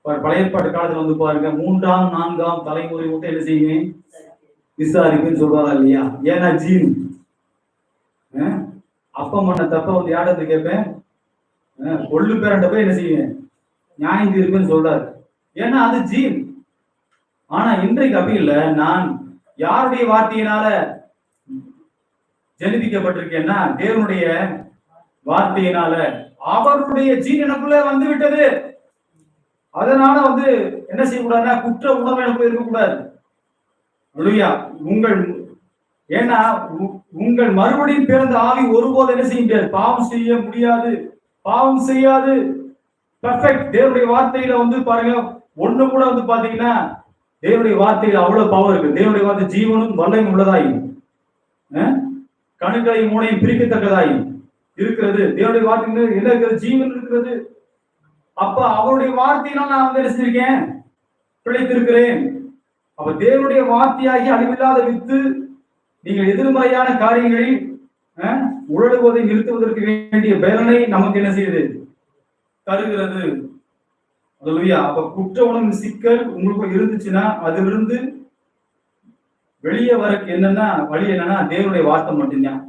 பழைய ஏற்பாட்டு காலத்துல வந்து பாருங்க 3ஆம் 4ஆம் தலைமுறை மட்டும் என்ன செய்யுங்க விசாரிப்புன்னு சொல்றாரா இல்லையா? ஏன்னா ஜீன் அப்பம் பண்ண தப்ப வந்து யார்கிட்ட கேட்பேன், கொள்ளு பேரண்ட போய் என்ன செய்யுங்க நியாயம் தீர்ப்புன்னு சொல்றாரு. ஏன்னா அது ஜீன். ஆனா இன்றைக்கு அப்படி இல்லை. நான் யாருடைய வார்த்தையினால ஜனிப்பிக்கப்பட்டிருக்கேன்னா தேவனுடைய வார்த்தையினால. அவருடைய ஜீன் எனக்குள்ள வந்து விட்டது. அதனால வந்து என்ன செய்யக்கூடாதுன்னா குற்ற உணர்வு எனக்குள்ள இருக்கக்கூடாது. உங்கள் ஏன்னா உங்கள் மறுபடியும் பிறந்த ஆவி ஒருபோது என்ன செய்ய முடியாது, பாவம் செய்ய முடியாது, பாவம் செய்யாது. பெர்ஃபெக்ட். தேவனுடைய வார்த்தையில வந்து பாருங்க, ஒண்ணு கூட வந்து பாத்தீங்கன்னா தேவனுடைய வார்த்தையில அவ்வளவு பவர் இருக்கு. தேவனுடைய வார்த்தை ஜீவனும் வல்லமையும் உள்ளதாயும் கணுக்களையும் மூனையும் பிரிக்கத்தக்கதாயும் இருக்கிறது. தேவனுடைய வார்த்தை என்ன இருக்கிறது? ஜீவன் இருக்கிறது. அப்ப அவருடைய வார்த்தையினால் நான் வந்து என்ன செஞ்சிருக்கேன், பிழைத்திருக்கிறேன். அப்ப தேவனுடைய வார்த்தையாகி அழிவில்லாத வித்து நீங்கள் எதிர்மறையான காரியங்களில் உழலுவதை நிறுத்துவதற்கு வேண்டிய பலனை நமக்கு என்ன செய்யுது, தருகிறது. அப்ப குற்ற உணர்வின் சிக்கல் உங்களுக்கு இருந்துச்சுன்னா அதிலிருந்து வெளியே வர என்னன்னா வழி என்னன்னா தேவனுடைய வார்த்தை மட்டும்தான்.